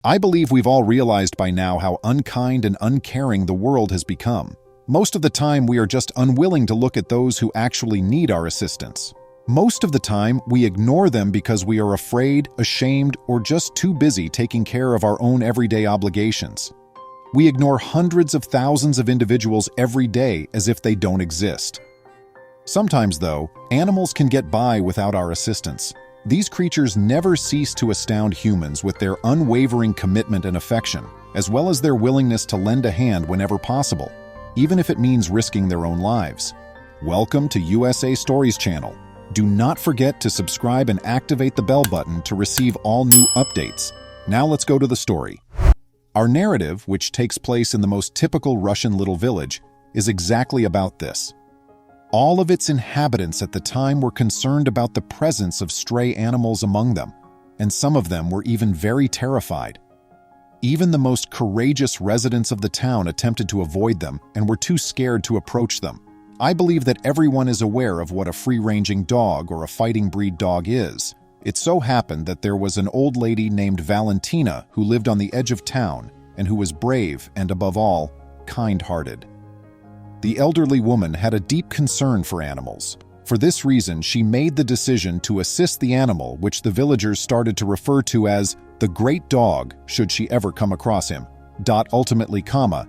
I believe we've all realized by now how unkind and uncaring the world has become. Most of the time, we are just unwilling to look at those who actually need our assistance. Most of the time, we ignore them because we are afraid, ashamed, or just too busy taking care of our own everyday obligations. We ignore hundreds of thousands of individuals every day as if they don't exist. Sometimes, though, animals can get by without our assistance. These creatures never cease to astound humans with their unwavering commitment and affection, as well as their willingness to lend a hand whenever possible, even if it means risking their own lives. Welcome to USA Stories channel. Do not forget to subscribe and activate the bell button to receive all new updates. Now let's go to the story. Our narrative, which takes place in the most typical Russian little village, is exactly about this. All of its inhabitants at the time were concerned about the presence of stray animals among them, and some of them were even very terrified. Even the most courageous residents of the town attempted to avoid them and were too scared to approach them. I believe that everyone is aware of what a free-ranging dog or a fighting breed dog is. It so happened that there was an old lady named Valentina who lived on the edge of town and who was brave and, above all, kind-hearted. The elderly woman had a deep concern for animals. For this reason, she made the decision to assist the animal, which the villagers started to refer to as the Great Dog, should she ever come across him. Ultimately,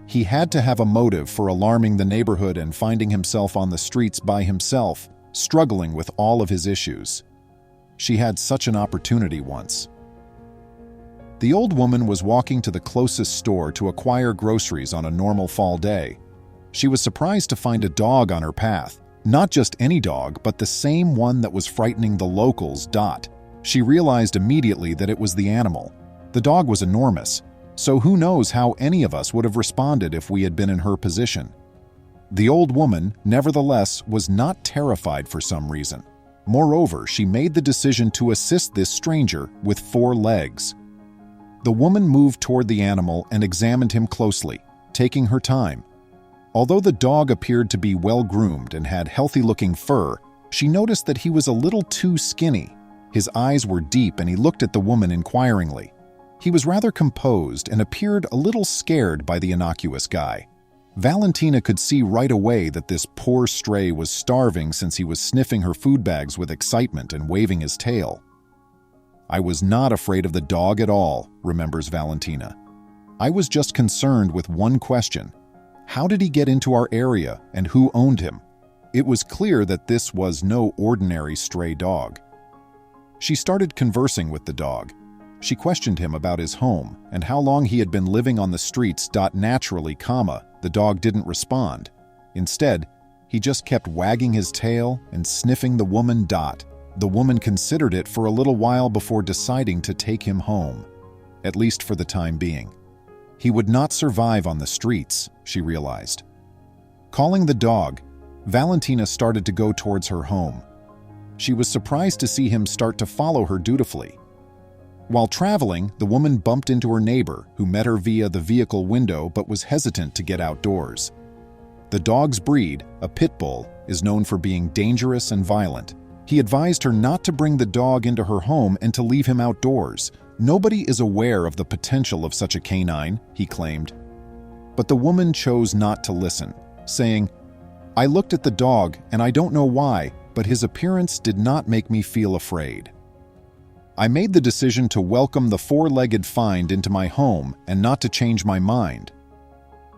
he had to have a motive for alarming the neighborhood and finding himself on the streets by himself, struggling with all of his issues. She had such an opportunity once. The old woman was walking to the closest store to acquire groceries on a normal fall day. She was surprised to find a dog on her path. Not just any dog, but the same one that was frightening the locals. She realized immediately that it was the animal. The dog was enormous, so who knows how any of us would have responded if we had been in her position. The old woman, nevertheless, was not terrified for some reason. Moreover, she made the decision to assist this stranger with 4 legs. The woman moved toward the animal and examined him closely, taking her time. Although the dog appeared to be well-groomed and had healthy-looking fur, she noticed that he was a little too skinny. His eyes were deep and he looked at the woman inquiringly. He was rather composed and appeared a little scared by the innocuous guy. Valentina could see right away that this poor stray was starving since he was sniffing her food bags with excitement and waving his tail. "I was not afraid of the dog at all," remembers Valentina. "I was just concerned with one question. How did he get into our area and who owned him?" It was clear that this was no ordinary stray dog. She started conversing with the dog. She questioned him about his home and how long he had been living on the streets. Naturally, the dog didn't respond. Instead, he just kept wagging his tail and sniffing the woman. The woman considered it for a little while before deciding to take him home, at least for the time being. He would not survive on the streets, she realized. Calling the dog, Valentina started to go towards her home. She was surprised to see him start to follow her dutifully. While traveling, the woman bumped into her neighbor, who met her via the vehicle window but was hesitant to get outdoors. The dog's breed, a Pitbull, is known for being dangerous and violent. He advised her not to bring the dog into her home and to leave him outdoors. "Nobody is aware of the potential of such a canine," he claimed. But the woman chose not to listen, saying, "I looked at the dog and I don't know why, but his appearance did not make me feel afraid. I made the decision to welcome the 4-legged find into my home and not to change my mind."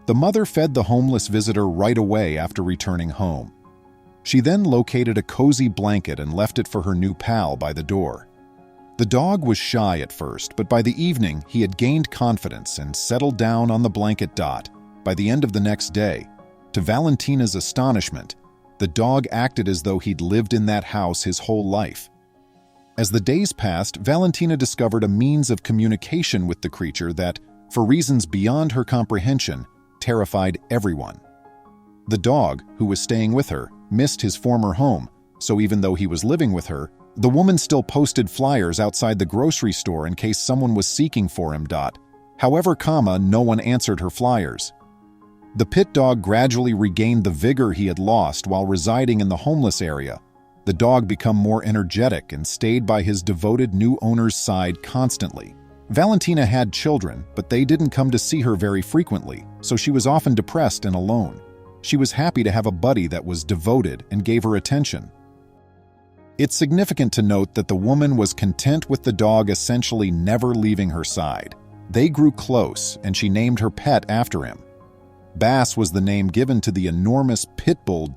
The mother fed the homeless visitor right away after returning home. She then located a cozy blanket and left it for her new pal by the door. The dog was shy at first, but by the evening he had gained confidence and settled down on the blanket. By the end of the next day, to Valentina's astonishment, the dog acted as though he'd lived in that house his whole life. As the days passed, Valentina discovered a means of communication with the creature that, for reasons beyond her comprehension, terrified everyone. The dog, who was staying with her, missed his former home, so even though he was living with her, the woman still posted flyers outside the grocery store in case someone was seeking for him. However, no one answered her flyers. The pit dog gradually regained the vigor he had lost while residing in the homeless area. The dog became more energetic and stayed by his devoted new owner's side constantly. Valentina had children, but they didn't come to see her very frequently, so she was often depressed and alone. She was happy to have a buddy that was devoted and gave her attention. It's significant to note that the woman was content with the dog essentially never leaving her side. They grew close, and she named her pet after him. Bass was the name given to the enormous Pitbull.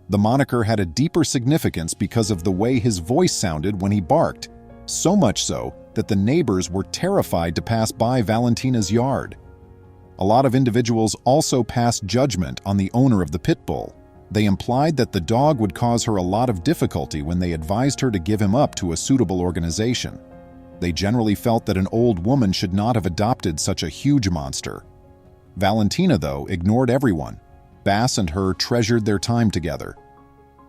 The moniker had a deeper significance because of the way his voice sounded when he barked, so much so that the neighbors were terrified to pass by Valentina's yard. A lot of individuals also passed judgment on the owner of the Pitbull. They implied that the dog would cause her a lot of difficulty when they advised her to give him up to a suitable organization. They generally felt that an old woman should not have adopted such a huge monster. Valentina, though, ignored everyone. Bass and her treasured their time together.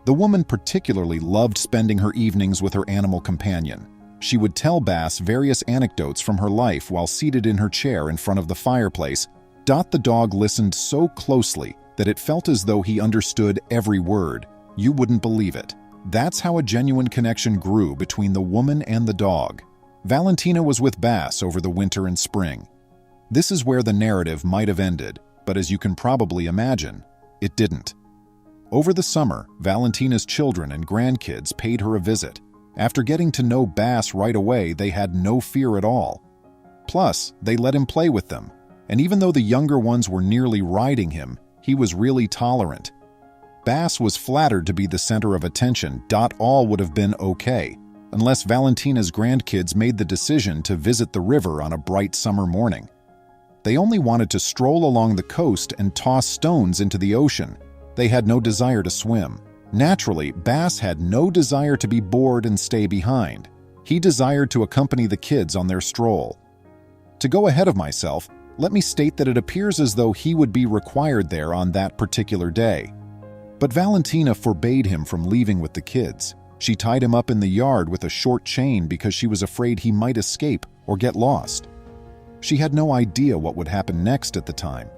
The woman particularly loved spending her evenings with her animal companion. She would tell Bass various anecdotes from her life while seated in her chair in front of the fireplace. The dog listened so closely that it felt as though he understood every word. You wouldn't believe it. That's how a genuine connection grew between the woman and the dog. Valentina was with Bass over the winter and spring. This is where the narrative might have ended, but as you can probably imagine, it didn't. Over the summer, Valentina's children and grandkids paid her a visit. After getting to know Bass right away, they had no fear at all. Plus, they let him play with them, and even though the younger ones were nearly riding him, he was really tolerant. Bass was flattered to be the center of attention. All would have been okay, unless Valentina's grandkids made the decision to visit the river on a bright summer morning. They only wanted to stroll along the coast and toss stones into the ocean. They had no desire to swim. Naturally, Bass had no desire to be bored and stay behind. He desired to accompany the kids on their stroll. To go ahead of myself, let me state that it appears as though he would be required there on that particular day. But Valentina forbade him from leaving with the kids. She tied him up in the yard with a short chain because she was afraid he might escape or get lost. She had no idea what would happen next at the time.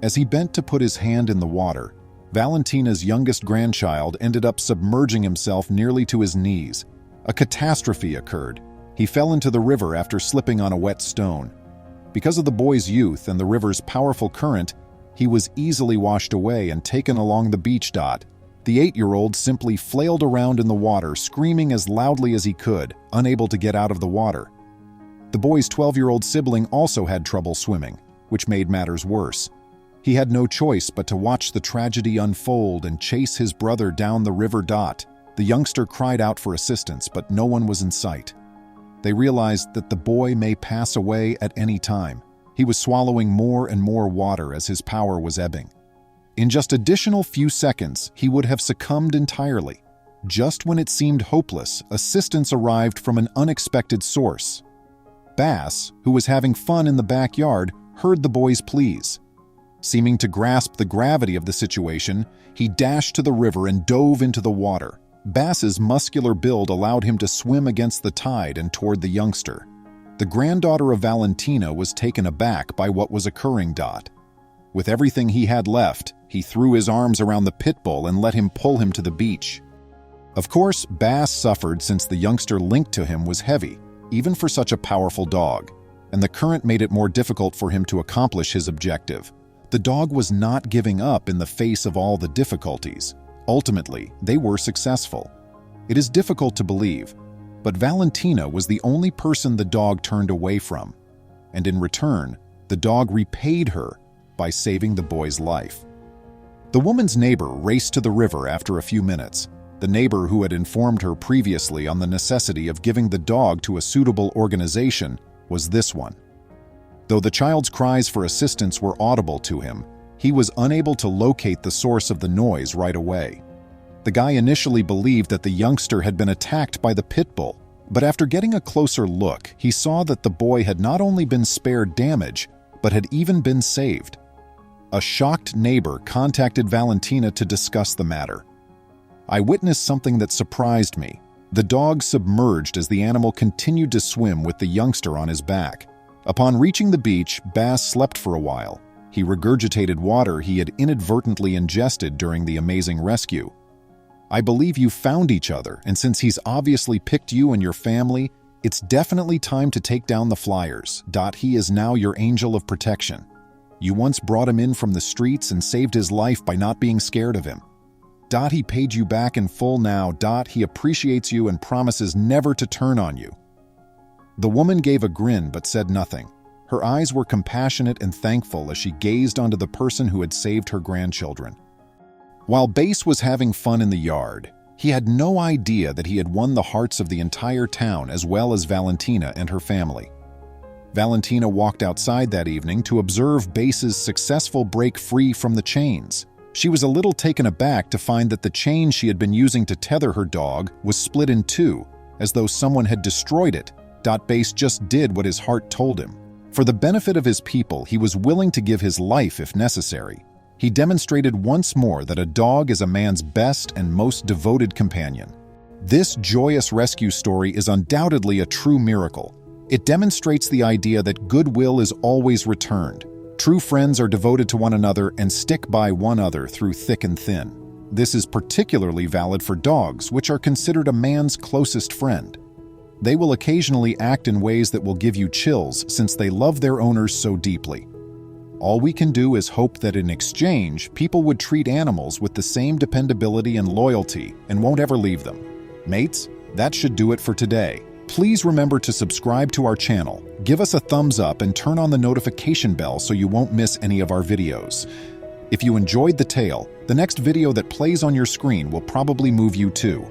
As he bent to put his hand in the water, Valentina's youngest grandchild ended up submerging himself nearly to his knees. A catastrophe occurred. He fell into the river after slipping on a wet stone. Because of the boy's youth and the river's powerful current, he was easily washed away and taken along the beach. The 8-year-old simply flailed around in the water, screaming as loudly as he could, unable to get out of the water. The boy's 12-year-old sibling also had trouble swimming, which made matters worse. He had no choice but to watch the tragedy unfold and chase his brother down the river. The youngster cried out for assistance, but no one was in sight. They realized that the boy may pass away at any time. He was swallowing more and more water as his power was ebbing. In just additional few seconds, he would have succumbed entirely. Just when it seemed hopeless, assistance arrived from an unexpected source. Bass, who was having fun in the backyard, heard the boy's pleas. Seeming to grasp the gravity of the situation, he dashed to the river and dove into the water. Bass's muscular build allowed him to swim against the tide and toward the youngster. The granddaughter of Valentina was taken aback by what was occurring. With everything he had left, he threw his arms around the Pitbull and let him pull him to the beach. Of course, Bass suffered since the youngster linked to him was heavy, even for such a powerful dog, and the current made it more difficult for him to accomplish his objective. The dog was not giving up in the face of all the difficulties. Ultimately, they were successful. It is difficult to believe, but Valentina was the only person the dog turned away from, and in return, the dog repaid her by saving the boy's life. The woman's neighbor raced to the river after a few minutes. The neighbor who had informed her previously on the necessity of giving the dog to a suitable organization was this one. Though the child's cries for assistance were audible to him, he was unable to locate the source of the noise right away. The guy initially believed that the youngster had been attacked by the Pitbull, but after getting a closer look, he saw that the boy had not only been spared damage, but had even been saved. A shocked neighbor contacted Valentina to discuss the matter. I witnessed something that surprised me. The dog submerged as the animal continued to swim with the youngster on his back. Upon reaching the beach, Bass slept for a while. He regurgitated water he had inadvertently ingested during the amazing rescue. I believe you found each other, and since he's obviously picked you and your family, It's definitely time to take down the flyers. He is now your angel of protection. You once brought him in from the streets and saved his life by not being scared of him. He paid you back in full now. He appreciates you and promises never to turn on you." The woman gave a grin but said nothing. Her eyes were compassionate and thankful as she gazed onto the person who had saved her grandchildren. While Bass was having fun in the yard, he had no idea that he had won the hearts of the entire town as well as Valentina and her family. Valentina walked outside that evening to observe Bass's successful break free from the chains. She was a little taken aback to find that the chain she had been using to tether her dog was split in two, as though someone had destroyed it. Bass just did what his heart told him. For the benefit of his people, he was willing to give his life if necessary. He demonstrated once more that a dog is a man's best and most devoted companion. This joyous rescue story is undoubtedly a true miracle. It demonstrates the idea that goodwill is always returned. True friends are devoted to one another and stick by one another through thick and thin. This is particularly valid for dogs, which are considered a man's closest friend. They will occasionally act in ways that will give you chills since they love their owners so deeply. All we can do is hope that in exchange, people would treat animals with the same dependability and loyalty and won't ever leave them. Mates, that should do it for today. Please remember to subscribe to our channel, give us a thumbs up, and turn on the notification bell so you won't miss any of our videos. If you enjoyed the tale, the next video that plays on your screen will probably move you too.